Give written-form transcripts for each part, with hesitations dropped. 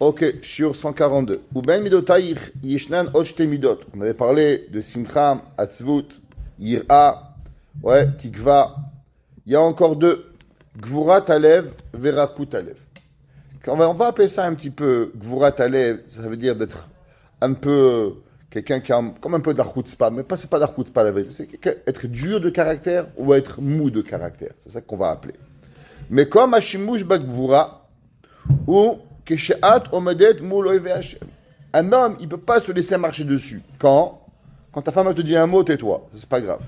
Ok, sur 142. Ou ben midotaïr yishnan oshte midot. On avait parlé de simcha, atzvut, yira, ouais, tikva. Il y a encore deux. Gvurat alev, verakut alev. On va appeler ça un petit peu Gvurat alev, ça veut dire d'être un peu quelqu'un qui a comme un peu d'archutzpa, mais pas, c'est pas d'archutzpa la vérité, c'est être dur de caractère ou être mou de caractère. C'est ça qu'on va appeler. Mais comme Hashimush Bagvura, ou Kesheat Omedet Mouloy Hashem. Un homme, il ne peut pas se laisser marcher dessus. Quand ta femme te dit un mot, tais-toi. C'est pas grave.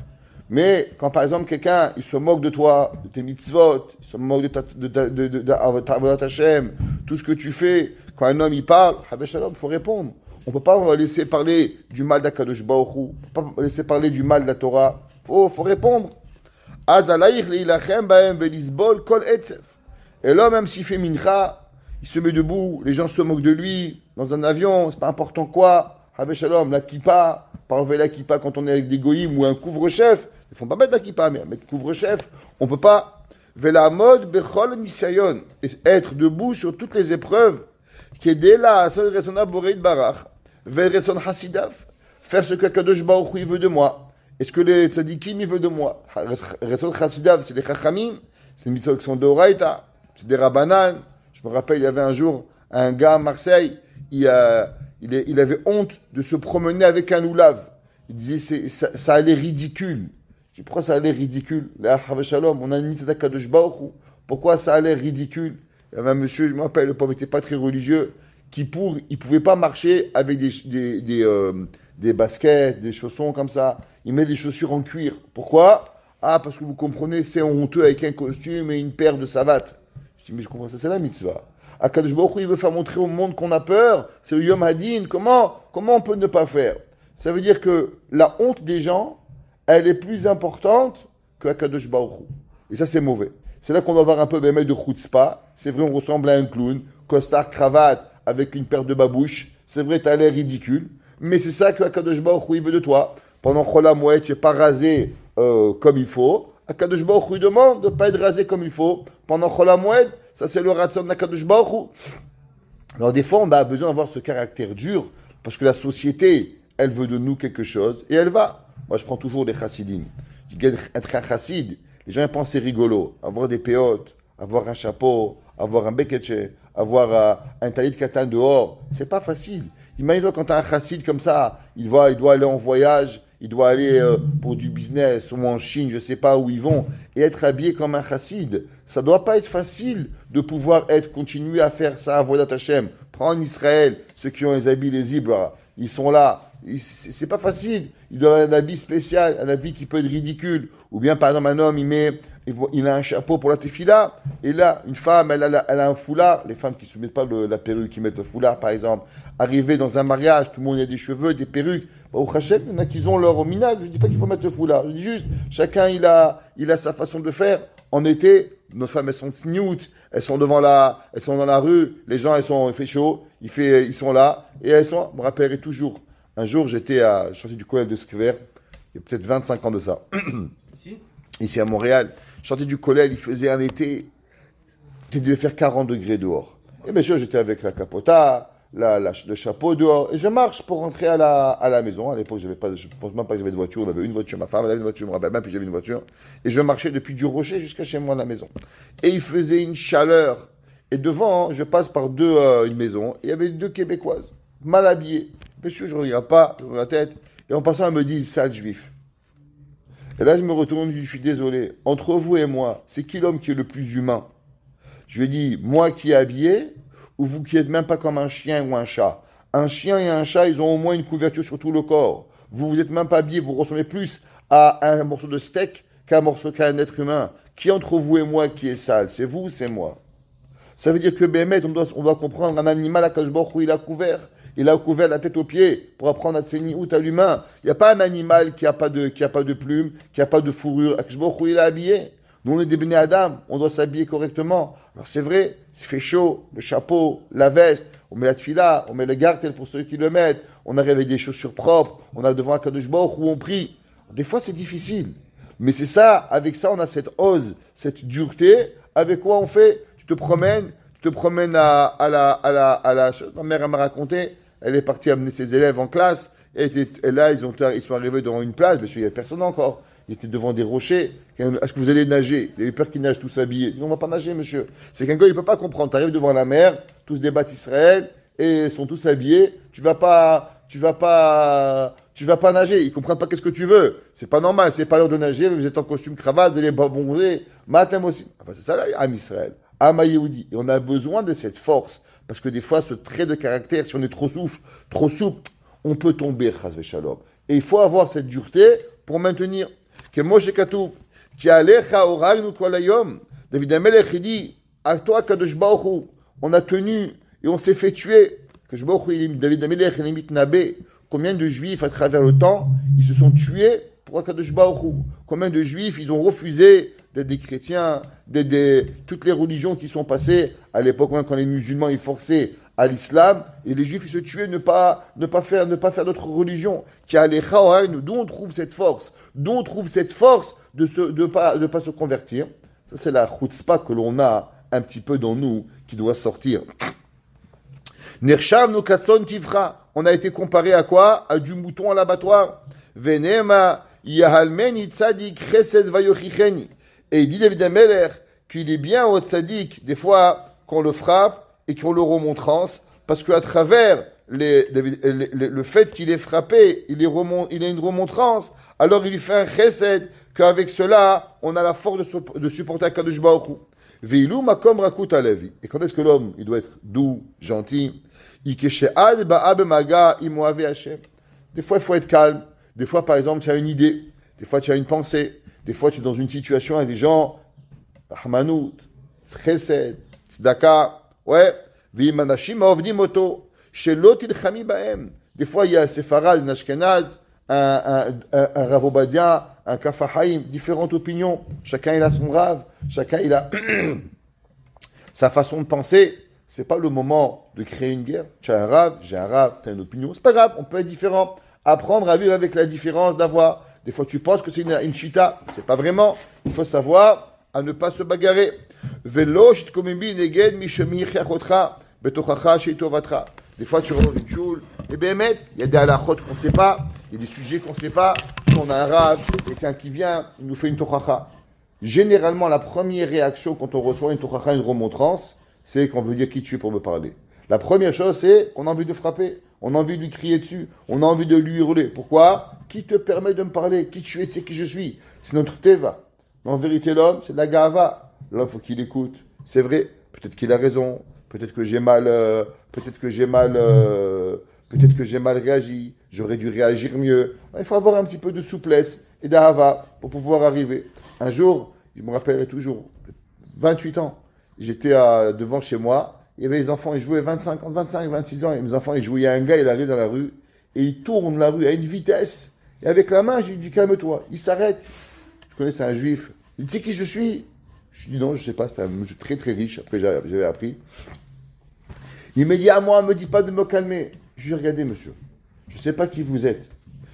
Mais quand par exemple quelqu'un, il se moque de toi, de tes mitzvot, il se moque de Hashem, tout ce que tu fais, quand un homme il parle, il faut répondre. On ne peut pas laisser parler du mal d'Akadosh Baruch Hu, on ne peut pas laisser parler du mal de la Torah. Faut répondre. Et là, même s'il fait mincha, il se met debout, les gens se moquent de lui, dans un avion, c'est pas important quoi. Habé Shalom, la kippa, pas enlever la kippa quand on est avec des goïms ou un couvre-chef. Ils font pas mettre la kippa, mais mettre couvre-chef, on peut pas. Vela mode bechol nisayon, être debout sur toutes les épreuves, qui est dès là, seul raisonnable boreid barach, vel raison hasidav, faire ce que Kadosh Baruch Hu veut de moi. Est-ce que les tzadikim ils veulent de moi? Raison hasidav, c'est les chachamim, c'est les mitzvot qui sont de Horaïta, c'est des rabbanan. Je me rappelle, il y avait un jour un gars à Marseille, il avait honte de se promener avec un loulav. Il disait, ça allait ridicule. Je dis, pourquoi ça allait ridicule? Là, Shalom, on a une mitzvah Kadosh Baruch Hu. Pourquoi ça allait ridicule? Il y avait un monsieur, je me rappelle, le pauvre n'était pas très religieux, il ne pouvait pas marcher avec des baskets, des chaussons comme ça. Il met des chaussures en cuir. Pourquoi? Ah, parce que vous comprenez, c'est honteux avec un costume et une paire de savates. Je dis, mais je comprends ça, c'est la mitzvah. Akadosh Baruch Hu, il veut faire montrer au monde qu'on a peur. C'est le Yom Hadin. Comment on peut ne pas faire? Ça veut dire que la honte des gens, elle est plus importante que Akadosh Baruch Hu. Et ça, c'est mauvais. C'est là qu'on doit avoir un peu de chutzpah. C'est vrai, on ressemble à un clown. Costard, cravate, avec une paire de babouches. C'est vrai, t'as l'air ridicule. Mais c'est ça que Akadosh Baruch Hu, il veut de toi. Pendant Chol HaMoed, tu n'es pas rasé comme il faut. Akadosh Baruch Hu demande de ne pas être rasé comme il faut. Pendant Chol HaMoed, ça c'est le ratson d'Akadosh Baruch Hu. Alors des fois, on a besoin d'avoir ce caractère dur, parce que la société, elle veut de nous quelque chose, et elle va. Moi, je prends toujours les chassidim. Être un chassid, les gens ils pensent c'est rigolo. Avoir des péotes, avoir un chapeau, avoir un beketche, avoir un talit katan dehors, c'est pas facile. Imagine-toi quand tu as un chassid comme ça, il doit aller en voyage, il doit aller pour du business, ou en Chine, je ne sais pas où ils vont, et être habillé comme un chassid. Ça ne doit pas être facile de pouvoir continuer à faire ça à Vodat Hashem. Prends en Israël, ceux qui ont les habits lisibles, ils sont là. C'est pas facile. Il doit avoir un habit spécial, un habit qui peut être ridicule. Ou bien, par exemple, un homme, il a un chapeau pour la tefila, et là, une femme, elle a un foulard. Les femmes qui ne se mettent pas la perruque, qui mettent le foulard, par exemple. Arriver dans un mariage, tout le monde a des cheveux, des perruques. Au Hachem, il y en a qui ont leur minag. Je ne dis pas qu'il faut mettre le foulard. Je dis juste, chacun, il a sa façon de faire. En été, nos femmes, elles sont tsniout, elles sont dans la rue, les gens, il fait chaud, ils sont là, et je me rappellerai toujours. Un jour, je sortais du collège de Skver, il y a peut-être 25 ans de ça. Ici à Montréal. Je sortais du collège, il faisait un été, il devait faire 40 degrés dehors. Et bien sûr, j'étais avec la capota, le chapeau dehors, et je marche pour rentrer à la maison. À l'époque, je ne pense même pas que j'avais de voiture, on avait une voiture, ma femme avait une voiture, je me rappelle même, puis j'avais une voiture. Et je marchais depuis du Rocher jusqu'à chez moi à la maison. Et il faisait une chaleur. Et devant, je passe par une maison, et il y avait deux Québécoises, mal habillées. Monsieur, je ne regarde pas, je la tête. Et en passant, elle me dit, sale juif. Et là, je me retourne, je dis, je suis désolé. Entre vous et moi, c'est qui l'homme qui est le plus humain? Je lui ai dit, moi qui est habillé, ou vous qui n'êtes même pas comme un chien ou un chat? Un chien et un chat, ils ont au moins une couverture sur tout le corps. Vous n'êtes même pas habillé, vous ressemblez plus à un morceau de steak qu'un être humain. Qui entre vous et moi qui est sale? C'est vous ou c'est moi? Ça veut dire que Béhémet, on doit comprendre, un animal à Kajbor où il a couvert. Il a couvert la tête aux pieds pour apprendre à tseni à l'humain. Il n'y a pas un animal qui n'a pas de plumes, qui n'a pas de fourrure. Akashboch où il est habillé. Nous, on est des béné Adam, on doit s'habiller correctement. Alors c'est vrai, s'il fait chaud, le chapeau, la veste, on met la tefila, on met le gartel pour ceux qui le mettent, on arrive avec des chaussures propres, on a devant un Kadosh Baruch où on prie. Des fois, c'est difficile. Mais c'est ça, avec ça, on a cette ose, cette dureté. Avec quoi on fait? Tu te promènes, te promènes ma mère elle m'a raconté, elle est partie amener ses élèves en classe, et là, ils sont arrivés devant une plage, parce qu'il n'y avait personne encore. Ils étaient devant des rochers. Est-ce que vous allez nager? Il y a eu peur qu'ils nagent tous habillés. Non, on ne va pas nager, monsieur. C'est qu'un gars, il ne peut pas comprendre. Tu arrives devant la mer, tous débattent Israël, et sont tous habillés. Tu vas pas nager. Ils ne comprennent pas qu'est-ce que tu veux. C'est pas normal. C'est pas l'heure de nager. Vous êtes en costume cravate, vous allez bonzer. Matin aussi. Enfin, c'est ça, là, Am Israël. Am Yehoudi. Et on a besoin de cette force. Parce que des fois, ce trait de caractère, si on est trop souple, on peut tomber, chas v'shalom. Et il faut avoir cette dureté pour maintenir. Que Moshe Katouf, qui alecha oragnu kol hayom. David Amelech, il dit, à toi, Kadosh Baruch Hu, on a tenu et on s'est fait tuer. Kadosh Baruch Hu, David Amelech, il imite Nabé. Combien de juifs à travers le temps, ils se sont tués pour Kadosh Baruch Hu? Combien de juifs, ils ont refusé d'être des chrétiens, toutes les religions qui sont passées à l'époque, quand les musulmans ils forçaient à l'islam, et les juifs ils se tuaient ne pas faire d'autres religions. D'où on trouve cette force? D'où on trouve cette force de pas se convertir? Ça c'est la chutzpah que l'on a un petit peu dans nous, qui doit sortir. Nersham no katson tivra. On a été comparé à quoi? À du mouton à l'abattoir. Venema yahalmeni tzadik chesed vayochicheni. Et il dit David Amelech qu'il est bien au tzaddik, des fois, qu'on le frappe et qu'on le remontrance, parce qu'à travers le fait qu'il est frappé, il a une remontrance, alors il lui fait un chesed, qu'avec cela, on a la force de supporter Kadosh Baruch Hu. Veilou makom rakut alevi. Et quand est-ce que l'homme, il doit être doux, gentil? Ikeshe'ad ba'ab maga imoave Hashem. Des fois, il faut être calme. Des fois, par exemple, tu as une idée. Des fois, tu as une pensée. Des fois, tu es dans une situation avec des gens, Rahmanout, Chesed, Tzedaka, ouais, Vimanashim Avdim Oto, Shelot Ilchami Baem. Des fois, il y a un Sefarad, un Ashkenaz, un Rav Obadia, un Kafahaim, différentes opinions. Chacun il a son Rav, chacun il a sa façon de penser. C'est pas le moment de créer une guerre. Tu as un Rav, j'ai un Rav, tu as une opinion. C'est pas grave, on peut être différent. Apprendre à vivre avec la différence d'avoir. Des fois, tu penses que c'est une chita. C'est pas vraiment. Il faut savoir à ne pas se bagarrer. Des fois, tu rentres dans une choule. Et bien, il y a des halachot qu'on ne sait pas. Il y a des sujets qu'on ne sait pas. On a un rab, quelqu'un qui vient, il nous fait une tochacha. Généralement, la première réaction quand on reçoit une tochacha, une remontrance, c'est qu'on veut dire qui tu es pour me parler. La première chose, c'est qu'on a envie de frapper. On a envie de lui crier dessus. On a envie de lui hurler. Pourquoi? Qui te permet de me parler? Qui tu es? Tu sais qui je suis? C'est notre teva. Mais en vérité, l'homme, c'est de la gava. L'homme, il faut qu'il écoute. C'est vrai. Peut-être qu'il a raison. Peut-être que j'ai mal réagi. J'aurais dû réagir mieux. Il faut avoir un petit peu de souplesse et d'ahava pour pouvoir arriver. Un jour, je me rappellerai toujours, 28 ans, j'étais devant chez moi. Il y avait les enfants, ils jouaient 25, 26 ans. Et mes enfants, ils jouaient. Il y a un gars, il arrive dans la rue et il tourne la rue à une vitesse. Et avec la main, je lui dis calme-toi. Il s'arrête. Je connaissais un juif. Il dit tu sais qui je suis? Je dis non, je ne sais pas. C'était un monsieur très très riche. Après, j'avais appris. Il me dit à moi, ne me dis pas de me calmer. Je lui ai dit regardez, monsieur. Je ne sais pas qui vous êtes.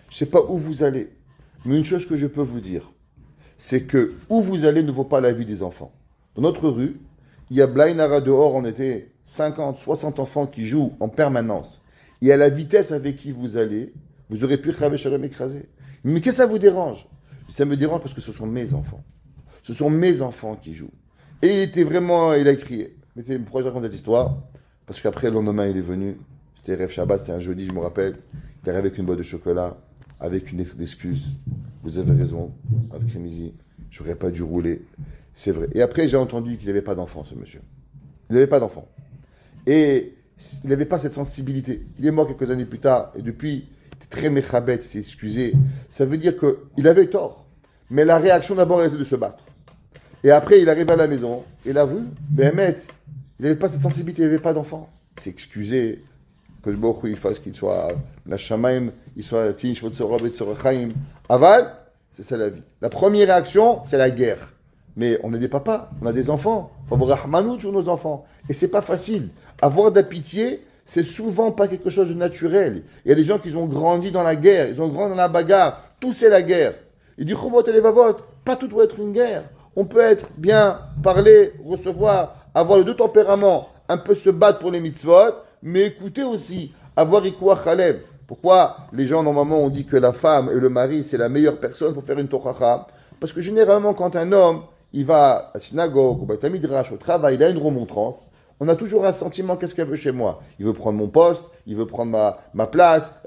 Je ne sais pas où vous allez. Mais une chose que je peux vous dire, c'est que où vous allez ne vaut pas la vie des enfants. Dans notre rue, il y a Blainara dehors, on était 50, 60 enfants qui jouent en permanence. Et à la vitesse avec qui vous allez, vous aurez pu Chavé Shalom écraser. Mais qu'est-ce que ça vous dérange? Ça me dérange parce que ce sont mes enfants. Ce sont mes enfants qui jouent. Et il a crié. Mais pourquoi je raconte cette histoire? Parce qu'après, le lendemain, il est venu. C'était Rev Shabbat, c'était un jeudi, je me rappelle. Il arrive avec une boîte de chocolat, avec une excuse. Vous avez raison, avec Rémizi, j'aurais pas dû rouler. C'est vrai. Et après, j'ai entendu qu'il n'avait pas d'enfant, ce monsieur. Il n'avait pas d'enfant. Et il n'avait pas cette sensibilité. Il est mort quelques années plus tard, et depuis, il était très méchabet, il s'est excusé. Ça veut dire qu'il avait tort. Mais la réaction d'abord était de se battre. Et après, il arrive à la maison, et la rue, Béhémet, il n'avait pas cette sensibilité, il n'avait pas d'enfant. Il s'est excusé, que le Baruch Hu, il fasse qu'il soit la Shamaim, il soit Tin, Shvotzorov et Tzorochaim. Aval, c'est ça la vie. La première réaction, c'est la guerre. Mais on est des papas, on a des enfants. Il faut avoir rahmanout sur nos enfants. Et c'est pas facile. Avoir de la pitié, c'est souvent pas quelque chose de naturel. Il y a des gens qui ont grandi dans la guerre, ils ont grandi dans la bagarre. Tout c'est la guerre. Il dit Chovot et Levavot, pas tout doit être une guerre. On peut être bien, parler, recevoir, avoir les deux tempéraments un peu se battre pour les mitzvot, mais écouter aussi, avoir ikouach halem. Pourquoi les gens, normalement, ont dit que la femme et le mari, c'est la meilleure personne pour faire une tochacha? Parce que généralement, quand un homme, il va à la synagogue, au Beit Midrash, au travail, il a une remontrance, on a toujours un sentiment, qu'est-ce qu'elle veut chez moi? Il veut prendre mon poste, il veut prendre ma place,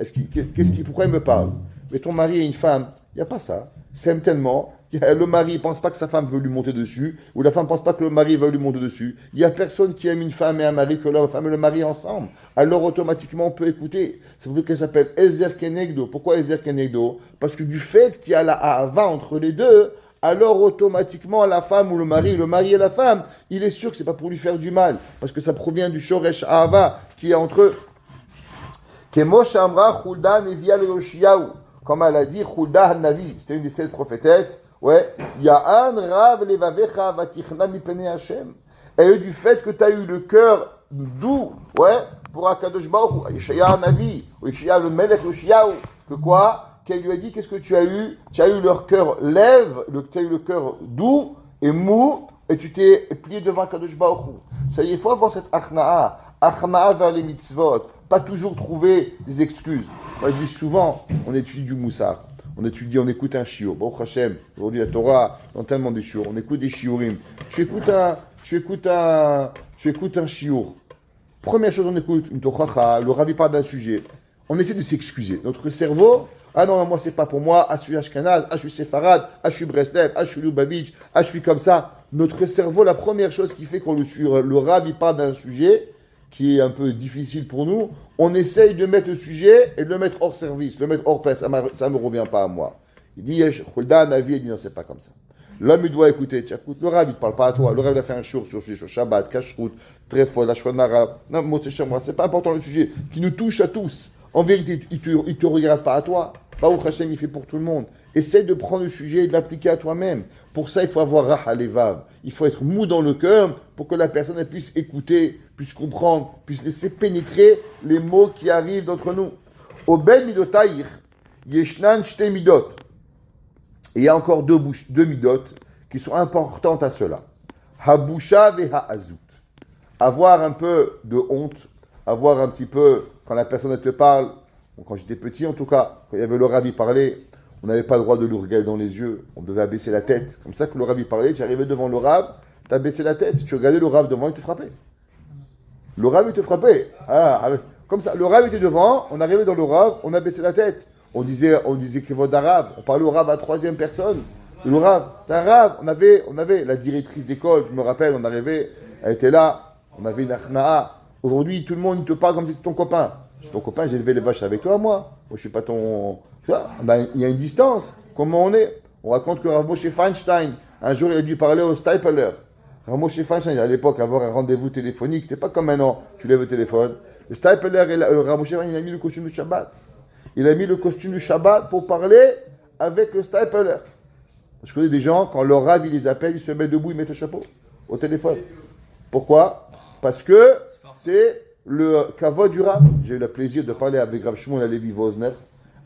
pourquoi il me parle? Mais ton mari et une femme, il n'y a pas ça. S'aime tellement, le mari ne pense pas que sa femme veut lui monter dessus, ou la femme ne pense pas que le mari veut lui monter dessus. Il n'y a personne qui aime une femme et un mari que la femme et le mari ensemble. Alors automatiquement, on peut écouter. C'est pour ça qu'elle s'appelle Ezer Kenegdo. Pourquoi Ezer Kenegdo? Parce que du fait qu'il y a la Ahava entre les deux, alors automatiquement la femme ou le mari et la femme, il est sûr que c'est pas pour lui faire du mal, parce que ça provient du Shoresh Ahava qui est entre eux. Kemo Shamra Chulda Nevia Yoshiyahu, comme elle a dit Chulda Navi, c'était une des 7 prophétesses. Ouais, Ya'an Rav Levavecha Vatichna Mipene Hashem. Elle est du fait que tu as eu le cœur doux, ouais, pour Akadosh Baruch Hu, Yeshaya Navi, ou Yeshaya le Melech Yoshiyahu, que quoi? Qu'elle lui a dit, qu'est-ce que tu as eu? Tu as eu leur cœur tu as eu le cœur doux et mou, et tu t'es plié devant Kadosh Baruch Hu. Ça y est, il faut avoir cette achna'a vers les mitzvot, pas toujours trouver des excuses. Moi, je dis souvent, on étudie du moussar, on écoute un shiur. Baruch Hashem, aujourd'hui la Torah, dans tellement de shiur, on écoute des shiurim. Tu écoutes un shiur. Première chose, on écoute une tochacha, le rabbi parle d'un sujet. On essaie de s'excuser. Notre cerveau, ah non, moi c'est pas pour moi, ah je suis Ashkenaz, ah je suis Séfarade, ah je suis Breslev, ah je suis Lubavitch, ah je suis comme ça. Notre cerveau, la première chose qui fait quand le rabbi parle d'un sujet qui est un peu difficile pour nous, on essaye de mettre le sujet et de le mettre hors service, le mettre hors paix, ça me revient pas à moi. Il dit, Chulda Navi, il dit non, c'est pas comme ça. L'homme, il doit écouter, tu écoutes, le rabbi ne parle pas à toi, le rabbi a fait un show sur Shabbat, Kashrut, Trefot, la Shonara, non, moi c'est pas important le sujet, qui nous touche à tous. En vérité, il te regarde pas à toi. Baruch Hashem, il fait pour tout le monde. Essaye de prendre le sujet et de l'appliquer à toi-même. Pour ça, il faut avoir Raha Levav. Il faut être mou dans le cœur pour que la personne elle puisse écouter, puisse comprendre, puisse laisser pénétrer les mots qui arrivent d'entre nous. Au Ben Midotaïr, Yeshnan Shte Midot. Et il y a encore deux midot qui sont importantes à cela. Habusha ve Ha'azut. Avoir un peu de honte, avoir un petit peu, quand la personne elle te parle, quand j'étais petit en tout cas, quand il y avait le rabbi parler, on n'avait pas le droit de le regarder dans les yeux, on devait abaisser la tête. Comme ça que le rabbi parlait, tu arrivais devant le rab, tu abaissé la tête, si tu regardais le rab devant, il te frappait. Le rab il te frappait. Comme ça, le rab était devant, on arrivait dans le rab, on abaissait la tête. On disait Kevod arabe, on parlait au rab à 3e personne. Le rab, c'est un rab, on avait la directrice d'école, je me rappelle, on arrivait, elle était là, on avait une achna'a. Aujourd'hui, tout le monde te parle comme si c'est ton copain. Je suis ton copain, j'ai élevé les vaches avec toi, moi. Moi, je suis pas ton... Ben, il y a une distance. Comment on est? On raconte que Rav Moshe Feinstein, un jour, il a dû parler au Stapler. Rav Moshe Feinstein, à l'époque, avoir un rendez-vous téléphonique, c'était pas comme maintenant. Tu lèves le téléphone. Le Stapler, Rav Moshe Feinstein, il a mis le costume du Shabbat. Il a mis le costume du Shabbat pour parler avec le Stapler. Je connais des gens, quand leur rave, il les appelle, ils se mettent debout, ils mettent le chapeau au téléphone. Pourquoi? Parce que c'est le kavod du Rav. J'ai eu le plaisir de parler avec Rav Shmuel Alevi Vosner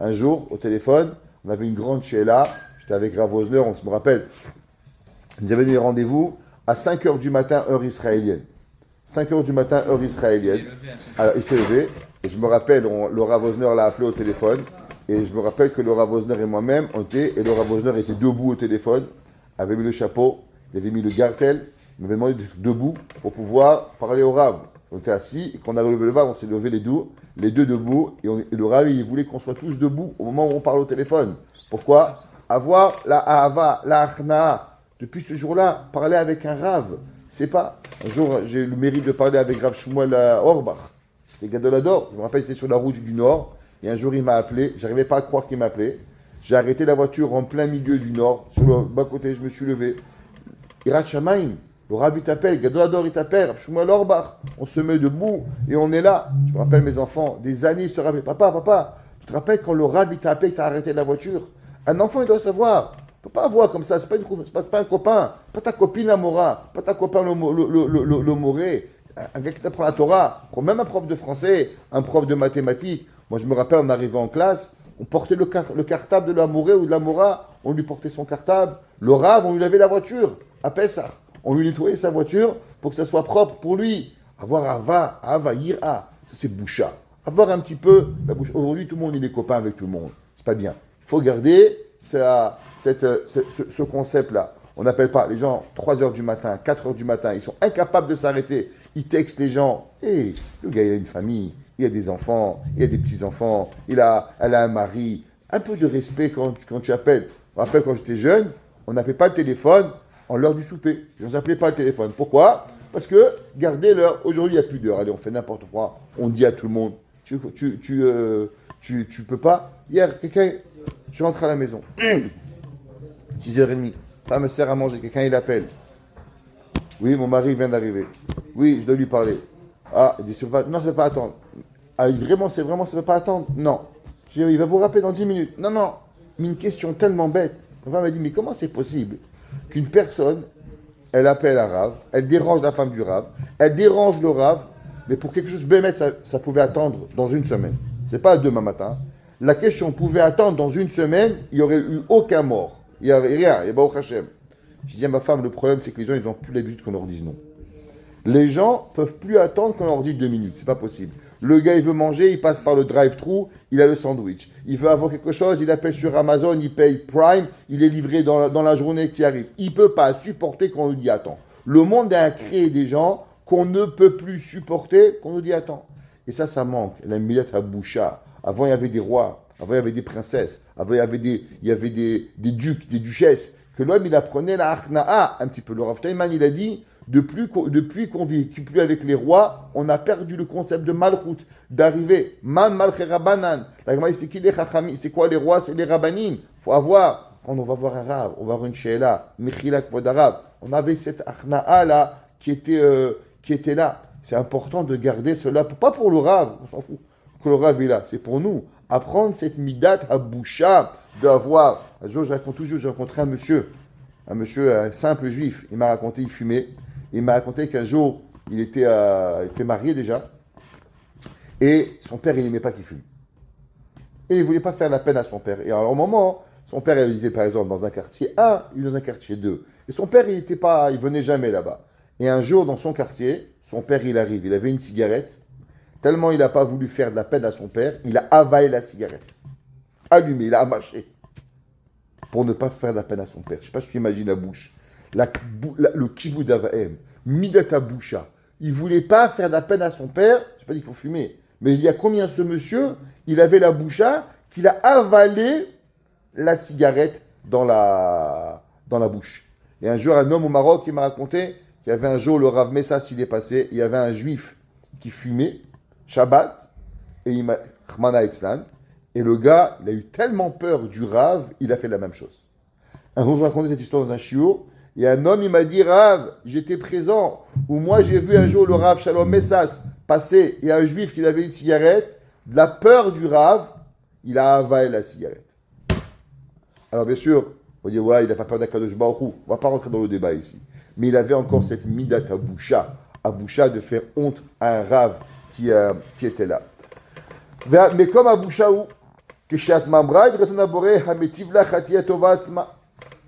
un jour au téléphone. On avait une grande sheila. J'étais avec Rav Vosner, on se me rappelle. Il nous avait donné rendez-vous à 5h du matin, heure israélienne. 5h du matin, heure israélienne. Alors, il s'est levé. Et je me rappelle, le Rav Vosner l'a appelé au téléphone. Et je me rappelle que le Rav Vosner et moi-même, et le Rav Vosner était debout au téléphone, avait mis le chapeau, il avait mis le gartel. Il m'avait demandé d'être debout pour pouvoir parler au Rav. On était assis, et quand on a relevé le Rav, on s'est levé les deux debout, et le Rav, il voulait qu'on soit tous debout au moment où on parle au téléphone. Pourquoi? Avoir la Ahava, la Achna'a. Depuis ce jour-là, parler avec un Rav, c'est pas. Un jour, j'ai eu le mérite de parler avec Rav Shmuel Orbach. C'était Gadolador. Je me rappelle, c'était sur la route du Nord, et un jour, il m'a appelé. J'arrivais pas à croire qu'il m'appelait. J'ai arrêté la voiture en plein milieu du Nord, sur le bas-côté, je me suis levé. Irat Shamaim. Le rabbi t'appelle, Gadolador il t'appelle, Shmuel Orbach, on se met debout et on est là. Je me rappelle mes enfants, des années, ils se rappellent, papa, tu te rappelles quand le rabbi t'a appelé, t'as arrêté la voiture? Un enfant, il doit savoir. Il ne peut pas avoir comme ça, c'est pas un copain, pas ta copine la Mora, pas ta copain le Moré. Un gars qui t'apprend la Torah, même un prof de français, un prof de mathématiques. Moi, je me rappelle, on arrivait en classe, on portait le cartable de la Morée ou de la Mora, on lui portait son cartable. Le Rav, on lui lavait la voiture, à Pessah. On lui nettoyait sa voiture pour que ça soit propre pour lui. Avoir ava, ira, ça c'est boucha. Avoir un petit peu la bouche. Aujourd'hui, tout le monde il est copain avec tout le monde. C'est pas bien. Il faut garder ce concept-là. On n'appelle pas les gens 3 heures du matin, 4 heures du matin. Ils sont incapables de s'arrêter. Ils textent les gens. Hé, le gars, il a une famille, il a des enfants, il a des petits-enfants, elle a un mari. Un peu de respect quand tu appelles. Je me rappelle quand j'étais jeune, on n'appelait pas le téléphone en l'heure du souper. On n'appelait pas le téléphone. Pourquoi? Parce que garder l'heure. Aujourd'hui, il n'y a plus d'heure. Allez, on fait n'importe quoi. On dit à tout le monde. Tu peux pas. Hier, quelqu'un, je rentre à la maison. 6h30. Femme me sert à manger. Quelqu'un, il appelle. Oui, mon mari vient d'arriver. Oui, je dois lui parler. Ah, il dit, non, ça ne peut pas attendre. Ah, vraiment, ça ne peut pas attendre. Non. Je dis, il va vous rappeler dans 10 minutes. Non, non. Mais une question tellement bête. Ma femme m'a dit, mais comment c'est possible qu'une personne, elle appelle un rave, elle dérange la femme du rave, elle dérange le rave, mais pour quelque chose de bémet, ça pouvait attendre dans une semaine. C'est pas demain matin. La question pouvait attendre dans une semaine, il n'y aurait eu aucun mort. Il n'y avait rien, il n'y a pas au Hachem. Je dis à ma femme, le problème c'est que les gens, ils n'ont plus l'habitude qu'on leur dise non. Les gens peuvent plus attendre qu'on leur dise 2 minutes, c'est pas possible. Le gars, il veut manger, il passe par le drive-thru, il a le sandwich. Il veut avoir quelque chose, il appelle sur Amazon, il paye Prime, il est livré dans la journée qui arrive. Il ne peut pas supporter qu'on lui dise attends. Le monde a créé des gens qu'on ne peut plus supporter, qu'on nous dit attends. Et ça manque. La millette à Boucha. Avant, il y avait des rois. Avant, il y avait des princesses. Avant, il y avait des ducs, des duchesses. Que l'homme, il apprenait la Achna'a un petit peu. Le Rav Steinman, il a dit, depuis qu'on vit plus avec les rois, on a perdu le concept de malchut, d'arriver. Man malche rabanan. C'est qui les chachami? C'est quoi les rois? C'est les rabbanim. Faut avoir. Quand on va voir un rave, on va voir une sheila, mechila kvod arabe. On avait cette Achna'a là qui était là. C'est important de garder cela, pas pour le rave, on s'en fout que le rave est là, c'est pour nous. Apprendre cette midat à boucha, d'avoir. Un jour, je raconte toujours, j'ai rencontré un monsieur, un simple juif. Il m'a raconté, il fumait. Il m'a raconté qu'un jour, il était marié déjà, et son père, il n'aimait pas qu'il fume. Et il ne voulait pas faire la peine à son père. Et alors, au moment, son père, il était par exemple dans un quartier 1, il est dans un quartier 2. Et son père, il venait jamais là-bas. Et un jour, dans son quartier, son père, il arrive. Il avait une cigarette. Tellement il n'a pas voulu faire de la peine à son père, il a avalé la cigarette. Allumé, il a mâché. Pour ne pas faire de la peine à son père. Je ne sais pas si tu imagines la bouche. Le kibbout avaem, midata boucha. Il ne voulait pas faire de la peine à son père. Je ne sais pas qu'il faut fumer. Mais il y a combien ce monsieur, il avait la boucha, qu'il a avalé la cigarette dans la bouche. Et un jour, un homme au Maroc, il m'a raconté qu'il y avait un jour, le Rav Messas, il est passé, il y avait un juif qui fumait, Shabbat, et il m'a Rahmana Etzlan, et le gars, il a eu tellement peur du Rav, il a fait la même chose. Un jour, je racontais cette histoire dans un shiur, et un homme, il m'a dit, Rav, j'étais présent, où moi, j'ai vu un jour le Rav Shalom Messas passer, et un juif qui avait une cigarette, de la peur du Rav, il a avalé la cigarette. Alors, bien sûr, on dit, ouais, il n'a pas peur d'Akadosh Baruch Hu. On ne va pas rentrer dans le débat ici. Mais il avait encore cette midat à boucha de faire honte à un Rav qui était là. Mais comme à Bouchaou, que Shat Mamra,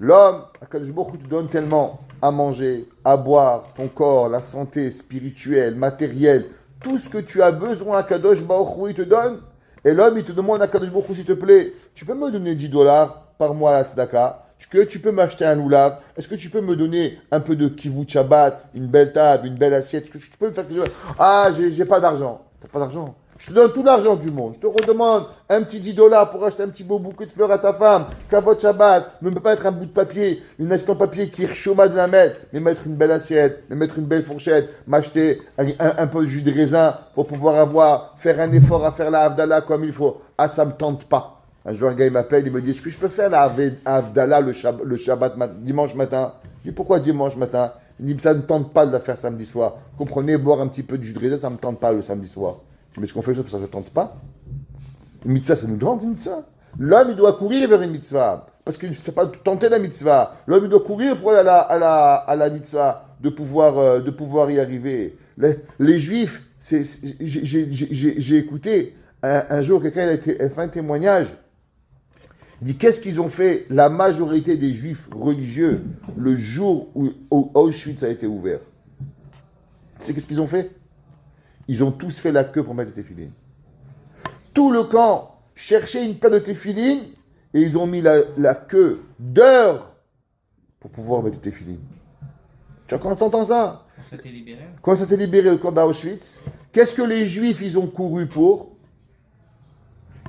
l'homme, Akadosh Baruch Hu te donne tellement à manger, à boire, ton corps, la santé spirituelle, matérielle, tout ce que tu as besoin, Akadosh Baruch Hu, il te donne. Et l'homme, il te demande à Akadosh Baruch Hu, s'il te plaît, tu peux me donner $10 par mois à la tzedaka? Est-ce que tu peux m'acheter un loulav? Est-ce que tu peux me donner un peu de kivut Shabbat, une belle table, une belle assiette? Est-ce que tu peux me faire quelque chose? Ah, j'ai pas d'argent. T'as pas d'argent? Je te donne tout l'argent du monde. Je te redemande un petit $10 pour acheter un petit beau bouquet de fleurs à ta femme. Kavot Shabbat. Ne me pas mettre un bout de papier, une assiette en papier qui est chôma de la mettre, mais mettre une belle assiette, mais mettre une belle fourchette, m'acheter un peu de jus de raisin pour pouvoir faire un effort à faire la Havdalah comme il faut. Ah, ça me tente pas. Un jour, un gars, il m'appelle, il me dit, est-ce que je peux faire la Havdalah le Shabbat dimanche matin? Je dis, pourquoi dimanche matin? Il dit, ça ne tente pas de la faire samedi soir. Comprenez, boire un petit peu de jus de raisin, ça ne me tente pas le samedi soir. Je dis, mais est-ce qu'on fait ça parce que ça ne tente pas? Une mitzvah, ça nous tente, une mitzvah. L'homme, il doit courir vers une mitzvah. Parce que c'est pas tenter la mitzvah. L'homme, il doit courir pour aller à la mitzvah, de pouvoir y arriver. Les juifs, j'ai écouté, un jour, quelqu'un a fait un témoignage. Il dit, qu'est-ce qu'ils ont fait, la majorité des juifs religieux, le jour où Auschwitz a été ouvert? Tu sais qu'est-ce qu'ils ont fait? ils ont tous fait la queue pour mettre les téfilines. Tout le camp cherchait une paire de téfilines et ils ont mis la queue d'heures pour pouvoir mettre les téfilines. Tu vois, quand on entend ça, quand ça s'était libéré le camp d'Auschwitz, qu'est-ce que les Juifs, ils ont couru pour?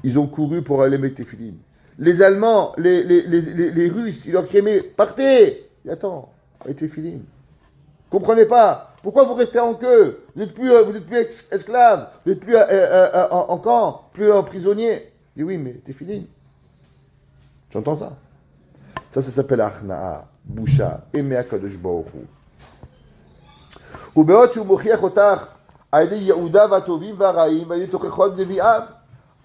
Ils ont couru pour aller mettre les téfilines. Les Allemands, les Russes, ils leur criaient, partez! Et attends, les téfilines. Comprenez pas. Pourquoi vous restez en queue? Vous n'êtes plus esclaves, vous n'êtes plus en camp, plus prisonnier. Et oui, mais téfilines. J'entends ça. Ça s'appelle Achna'a, Boucha, Eme HaKadosh Baruch Hu. ובעוד שהוא מוכיח אותך על ידי יהודיו הטובים והרעים ועל ידי תוכחות נביאיו.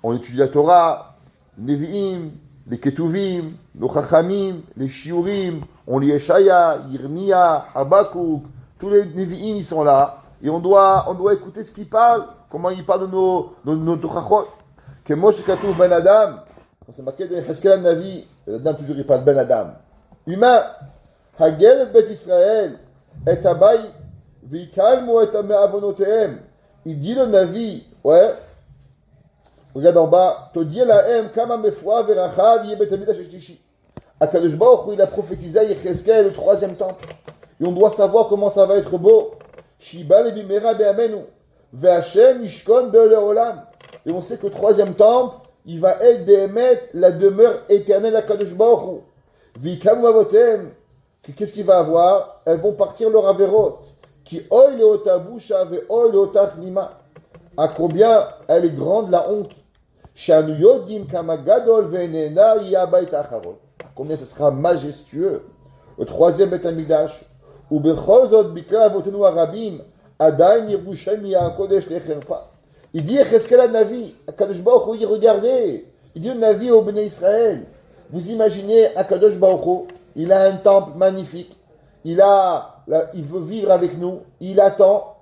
On étudie la Torah, les Nevi'im, les Ketuvim, les Chachamim, les Shiurim, on lit Yeshaya, Yirmia, Habakkuk, tous les Nevi'im ils sont là, et on doit écouter ce qu'ils parlent, comment ils parlent de nos Tochachot. Comme שכתוב Ben Adam, c'est marqué dans Yecheskel Navi, Adam toujours il parle Ben Adam. Humain, הגל את בית ישראל, את הבית, ויקלמו את מעוונותיהם. Il dit le Navi, ouais, regarde en bas, Todiel Lahem, Kama Mefua, Verachav, Yebetamid Hashtishi. Akadosh Baruch Hu, il a prophétisé à Yecheskel, le troisième temple. Et on doit savoir comment ça va être beau. Shiba Lebimera Be'amenu, Ve'Hashem Ishkon Be'olam. Et on sait que le troisième temple, il va être Be'emet, la demeure éternelle à Akadosh Baruch Hu. Vikamu Avotem, qu'est-ce qu'il va avoir? Elles vont partir leur averot. Qui oil le otabusha ve oil le otachnima. À combien elle est grande la honte? Shanu yodim kamagadol venena yabayt acharon. À combien ce sera majestueux? Le troisième Beth Hamikdash. Ou bechol bikra avotenu arabim adain Yerushalmi yakodesh lecherpa. Il dit Yecheskel Navi, Akadosh Baruch Hu, regardez. Il dit au Navi au Bnei Israël. Vous imaginez Akadosh Baruch Hu, il a un temple magnifique. Il veut vivre avec nous, il attend,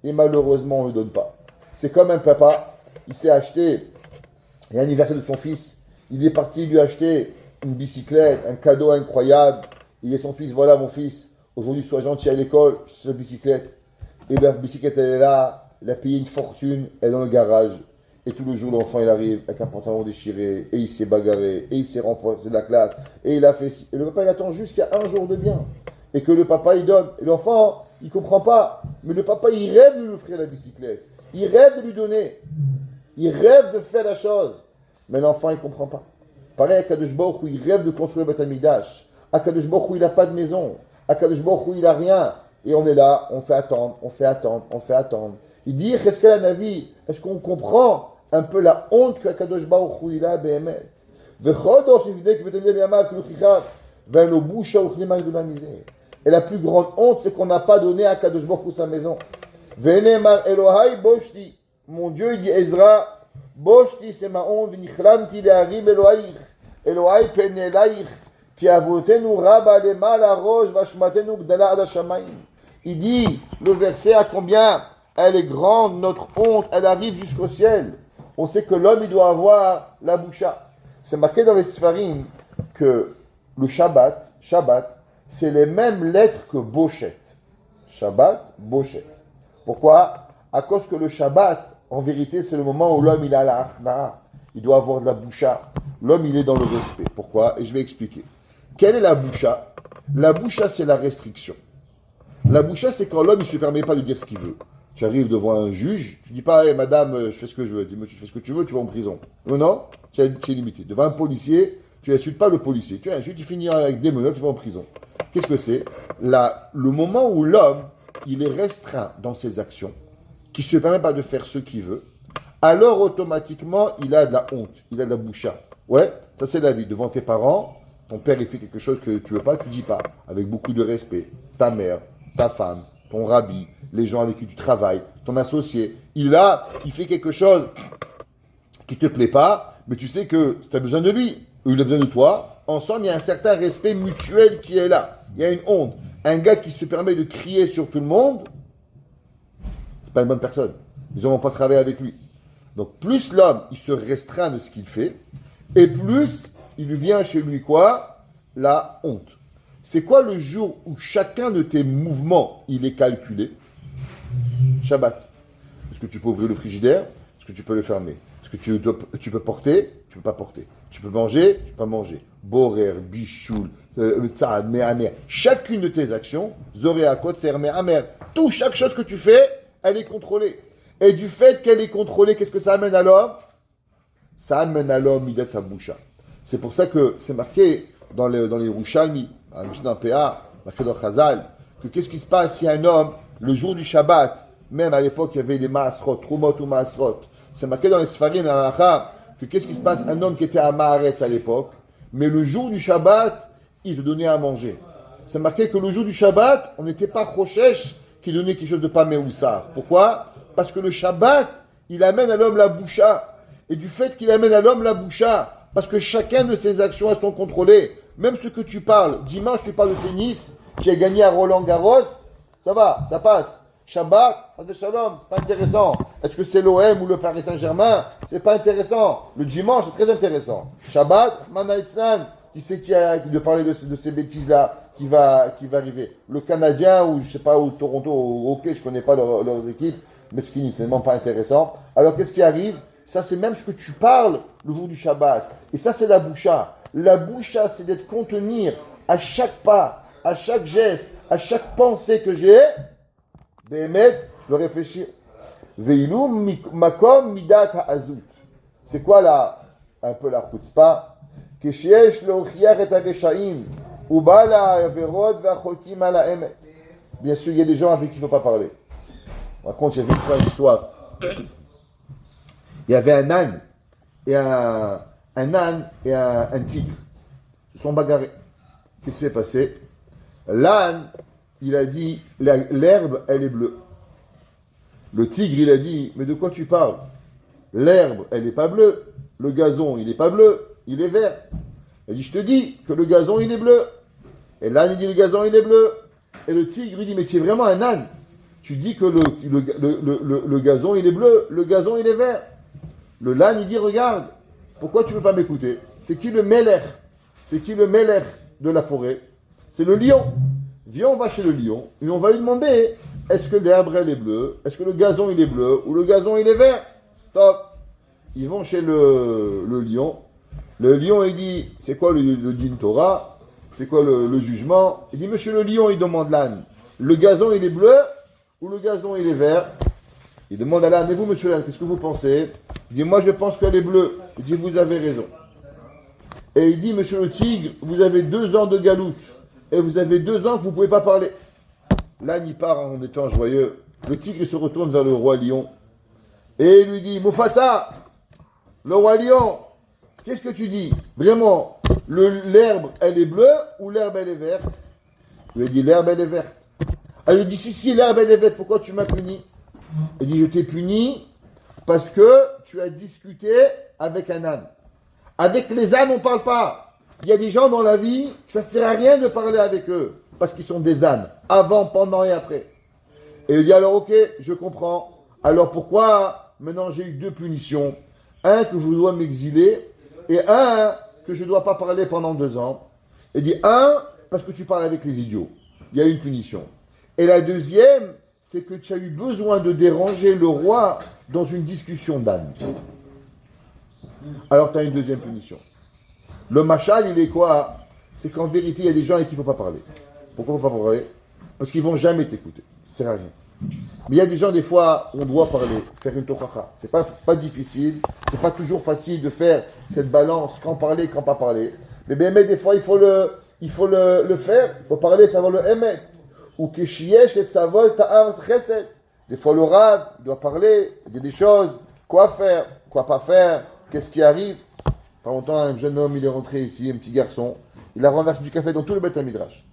et malheureusement on ne le donne pas. C'est comme un papa, il s'est acheté l'anniversaire de son fils, il est parti lui acheter une bicyclette, un cadeau incroyable, il dit à son fils, voilà mon fils, aujourd'hui sois gentil à l'école, je suis sur la bicyclette, et la bicyclette elle est là, il a payé une fortune, elle est dans le garage, et tout le jour l'enfant il arrive avec un pantalon déchiré, et il s'est bagarré, et il s'est renforcé de la classe, et il a fait ci, et le papa il attend jusqu'à un jour de bien. Et que le papa il donne. Et l'enfant, il comprend pas. Mais le papa, il rêve de lui offrir la bicyclette. Il rêve de lui donner. Il rêve de faire la chose. Mais l'enfant, il comprend pas. Pareil à Kadosh Baruch Hu, il rêve de construire le Beth Hamikdash. À Kadosh Baruch Hu, il n'a pas de maison. À Kadosh Baruch Hu, il n'a rien. Et on est là, on fait attendre, on fait attendre, on fait attendre. Il dit, Yecheskel Navi, est-ce qu'on comprend un peu la honte que Kadosh Baruch Hu, il a, Behemet? V'chodosh, évidemment, que Beth Hamikdash, Behemet, Kuluchichav, V'eno boucha uchlima idolamisé. Et la plus grande honte, c'est qu'on n'a pas donné à Kadosh Baruch Hu sa maison. Venemar Elohai boshti. Mon Dieu, il dit Ezra, boshti, c'est ma honte. V'nichlamti le'arim Elohai. Elohai penelaich. Ki avotenu rabba lema la roche, vashmatenu gdala ad hashamayim. Il dit, le verset à combien elle est grande, notre honte, elle arrive jusqu'au ciel. On sait que l'homme, il doit avoir la boucha. C'est marqué dans les Sfarim que le Shabbat, c'est les mêmes lettres que Bochet. Shabbat, Bochet. Pourquoi? À cause que le Shabbat, en vérité, c'est le moment où l'homme il a la achna. Il doit avoir de la boucha. L'homme, il est dans le respect. Pourquoi? Et je vais expliquer. Quelle est la boucha? La boucha, c'est la restriction. La boucha, c'est quand l'homme, il ne se permet pas de dire ce qu'il veut. Tu arrives devant un juge, tu dis pas, hey, madame, je fais ce que je veux. Dis-moi, tu fais ce que tu veux, tu vas en prison. Non, c'est limité. Devant un policier, tu n'insultes pas le policier. Tu insultes, tu finis avec des menottes, tu vas en prison. Qu'est-ce que c'est? Le moment où l'homme, il est restreint dans ses actions, qui ne se permet pas de faire ce qu'il veut, alors automatiquement, il a de la honte, il a de la boucha. Ouais, ça c'est la vie. Devant tes parents, ton père, il fait quelque chose que tu ne veux pas, tu ne dis pas, avec beaucoup de respect. Ta mère, ta femme, ton rabbi, les gens avec qui tu travailles, ton associé, il fait quelque chose qui ne te plaît pas, mais tu sais que tu as besoin de lui, ou il a besoin de toi. Ensemble, il y a un certain respect mutuel qui est là. Il y a une honte. Un gars qui se permet de crier sur tout le monde, c'est pas une bonne personne. Ils ne vont pas travailler avec lui. Donc, plus l'homme, il se restreint de ce qu'il fait, et plus il lui vient chez lui quoi? La honte. C'est quoi le jour où chacun de tes mouvements, il est calculé? Shabbat. Est-ce que tu peux ouvrir le frigidaire? Est-ce que tu peux le fermer? Est-ce que tu peux porter? Tu peux pas porter. Tu peux manger? Tu peux pas manger. Borer, bichoul, tzad, me'amer. Chacune de tes actions, zoréakot, ser, me'amer. Chaque chose que tu fais, elle est contrôlée. Et du fait qu'elle est contrôlée, qu'est-ce que ça amène à l'homme? Ça amène à l'homme midat habusha. C'est pour ça que c'est marqué dans les Rouchalmi, dans PA, marqué dans Chazal, que qu'est-ce qui se passe si un homme, le jour du Shabbat, même à l'époque, il y avait les Maasrot, Trumot ou Maasrot. C'est marqué dans les Sfarim et dans l'Alacha que qu'est-ce qui se passe? Un homme qui était à Maaretz à l'époque, mais le jour du Shabbat, il te donnait à manger. C'est marqué que le jour du Shabbat, on n'était pas Rochesh qui donnait quelque chose de pas Meoussar. Pourquoi? Parce que le Shabbat, il amène à l'homme la boucha. Et du fait qu'il amène à l'homme la boucha, parce que chacun de ses actions, elles sont contrôlées. Même ce que tu parles, dimanche, tu parles de tennis, qui a gagné à Roland Garros, ça va, ça passe. Shabbat, Shalom, c'est pas intéressant. Est-ce que c'est l'OM ou le Paris Saint-Germain? C'est pas intéressant. Le dimanche, c'est très intéressant. Shabbat, Manaïtznan, qui sait qui a de parler de ces bêtises-là qui va arriver? Le Canadien ou je sais pas, ou Toronto, ok, je connais pas leurs équipes, mais ce qui n'est vraiment pas intéressant. Alors qu'est-ce qui arrive? Ça, c'est même ce que tu parles le jour du Shabbat. Et ça, c'est la boucha. La boucha, c'est d'être contenir à chaque pas, à chaque geste, à chaque pensée que j'ai, d'émettre, de réfléchir. Veilou makom midat ha'azut. C'est quoi là, un peu la chutzpah? Keshiesh lochiach et hareshaim, uba la averot ve'acholkim ala emet. Bien sûr, il y a des gens avec qui il ne faut pas parler. Par contre, il y avait une fois une histoire. Il y avait un âne et un tigre. Ils se sont bagarrés. Qu'est-ce qui s'est passé? L'âne, il a dit, l'herbe, elle est bleue. Le tigre, il a dit, mais de quoi tu parles? L'herbe, elle n'est pas bleue. Le gazon, il n'est pas bleu. Il est vert. Il dit, je te dis que le gazon, il est bleu. Et l'âne, il dit, le gazon, il est bleu. Et le tigre, il dit, mais tu es vraiment un âne. Tu dis que le gazon, il est bleu. Le gazon, il est vert. Le l'âne, il dit, regarde, pourquoi tu ne veux pas m'écouter? C'est qui le Melech? C'est qui le Melech de la forêt? C'est le lion. Viens, on va chez le lion et on va lui demander, est-ce que l'herbe, elle est bleue? Est-ce que le gazon, il est bleu? Ou le gazon, il est vert? Top. Ils vont chez le lion. Le lion, il dit, c'est quoi le din Torah? C'est quoi le jugement? Il dit, monsieur le lion, il demande l'âne, le gazon, il est bleu? Ou le gazon, il est vert? Il demande à l'âne, et vous, monsieur l'âne, qu'est-ce que vous pensez? Il dit, moi, je pense qu'elle est bleue. Il dit, vous avez raison. Et il dit, monsieur le tigre, vous avez 2 ans de galoute. Et vous avez 2 ans que vous ne pouvez pas parler. L'âne, il part en étant joyeux. Le tigre, il se retourne vers le roi lion. Et il lui dit, Mufasa, le roi lion, qu'est-ce que tu dis? Vraiment, l'herbe, elle est bleue ou l'herbe, elle est verte? Il lui a dit, l'herbe, elle est verte. Alors il dit, si, l'herbe, elle est verte, pourquoi tu m'as puni? Il dit, je t'ai puni parce que tu as discuté avec un âne. Avec les ânes, on ne parle pas. Il y a des gens dans la vie que ça ne sert à rien de parler avec eux parce qu'ils sont des ânes, avant, pendant et après. Et il dit, alors ok, je comprends. Alors pourquoi maintenant j'ai eu 2 punitions? Un que je dois m'exiler et un que je ne dois pas parler pendant 2 ans. Il dit, un, parce que tu parles avec les idiots. Il y a une punition. Et la deuxième, c'est que tu as eu besoin de déranger le roi dans une discussion d'âne. Alors tu as une deuxième punition. Le machal, il est quoi? C'est qu'en vérité, il y a des gens avec qui il ne faut pas parler. Pourquoi il ne faut pas parler? Parce qu'ils ne vont jamais t'écouter. Ça sert à rien. Mais il y a des gens, des fois, on doit parler, faire une tochacha. C'est pas difficile, c'est pas toujours facile de faire cette balance, quand parler, quand pas parler. Mais bien, des fois, il faut le faire, il faut parler, savoir le émettre. Ou que shiesh et savol ta'ar chesed. Des fois, le rab doit parler, il y a des choses, quoi faire, quoi pas faire, qu'est-ce qui arrive. Pas longtemps, un jeune homme, il est rentré ici, un petit garçon, il a renversé du café dans tout le Beth Midrash.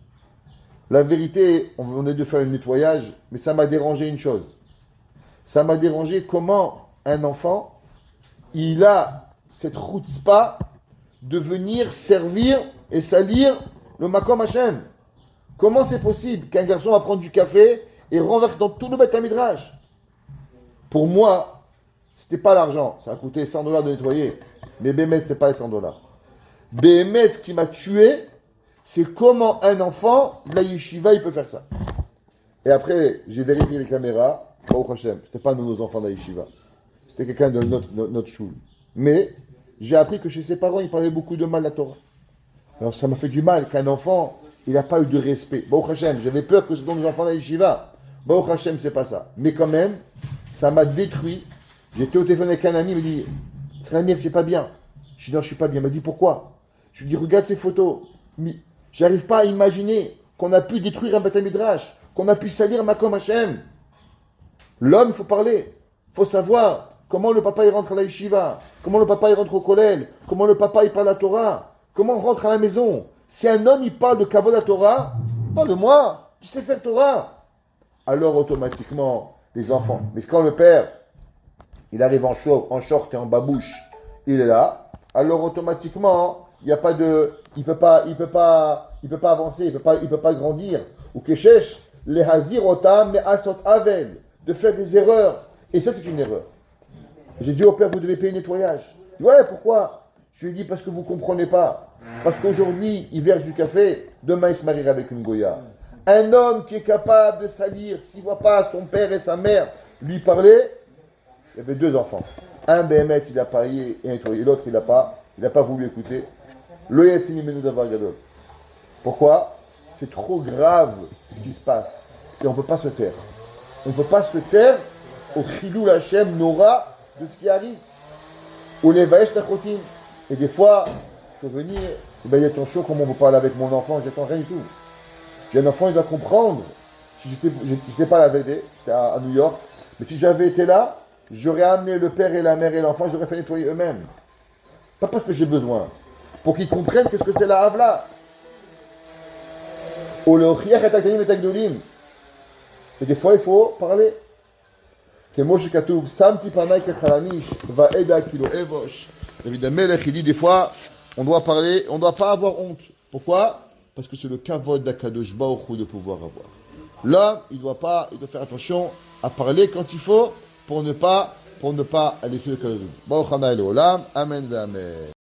La vérité, on venait de faire le nettoyage, mais ça m'a dérangé une chose. Ça m'a dérangé comment un enfant, il a cette chutzpah de venir servir et salir le Makom Hashem. Comment c'est possible qu'un garçon va prendre du café et renverse dans tout le Beth Midrash? Pour moi, c'était pas l'argent. Ça a coûté $100 de nettoyer. Mais Bémet, c'était pas les $100. Bémet, ce qui m'a tué, c'est comment un enfant de la yeshiva, il peut faire ça. Et après, j'ai vérifié les caméras. Baruch Hashem, c'était pas nos enfants d'Aïshiva. C'était quelqu'un de notre choule. Mais j'ai appris que chez ses parents, ils parlaient beaucoup de mal de la Torah. Alors ça m'a fait du mal qu'un enfant, il n'a pas eu de respect. Baruch Hashem, j'avais peur que ce soit nos enfants d'Aïshiva. Baruch Hashem, c'est pas ça. Mais quand même, ça m'a détruit. J'étais au téléphone avec un ami, il me dit, Sramir, c'est pas bien. Je dis non, je suis pas bien. Il m'a dit pourquoi? Je lui dis regarde ces photos. Mais j'arrive pas à imaginer qu'on a pu détruire un Beth Midrash, qu'on a pu salir Makom Hashem. L'homme, il faut parler. Il faut savoir comment le papa il rentre à la yeshiva, comment le papa il rentre au kollel, comment le papa il parle à la Torah, comment on rentre à la maison. Si un homme il parle de Kavod à Torah, parle de moi, tu sais faire Torah. Alors automatiquement, les enfants. Mais quand le père, il arrive en short et en babouche, il est là, alors automatiquement, il n'y a pas de, il peut pas avancer, il peut pas grandir. Ou keshesh, les hazir otam, mais asot avel, de faire des erreurs. Et ça, c'est une erreur. J'ai dit au père, vous devez payer le nettoyage. Il dit, ouais, pourquoi? Je lui ai dit, parce que vous ne comprenez pas. Parce qu'aujourd'hui, il verse du café, demain, il se mariera avec une Goya. Un homme qui est capable de salir, s'il ne voit pas son père et sa mère lui parler, il y avait 2 enfants. Un Béhémet, il a parié et nettoyé. L'autre, il n'a pas voulu écouter. Le Yatzini Menu d'Avar Gadol. Pourquoi? C'est trop grave ce qui se passe. Et on ne peut pas se taire. On ne peut pas se taire au Chilou Lachem Nora de ce qui arrive. Ou les Vaesh Tachotim. Et des fois, il faut venir. Ben, attention, comment on peut parler avec mon enfant? J'attends rien du tout. J'ai un enfant, il doit comprendre. Si j'étais pas à la VD, j'étais à New York. Mais si j'avais été là, j'aurais amené le père et la mère et l'enfant, j'aurais fait nettoyer eux-mêmes. Pas parce que j'ai besoin. Pour qu'ils comprennent qu'est-ce que c'est la Havla. Et des fois, il faut parler. David Amelech, il dit des fois, on doit parler, on ne doit pas avoir honte. Pourquoi? Parce que c'est le kavod d'Akadosh Baruch Hu de pouvoir avoir. L'homme, il doit faire attention à parler quand il faut pour ne pas laisser le kavod. Baruch Hana Elohim. Amen ve Amen.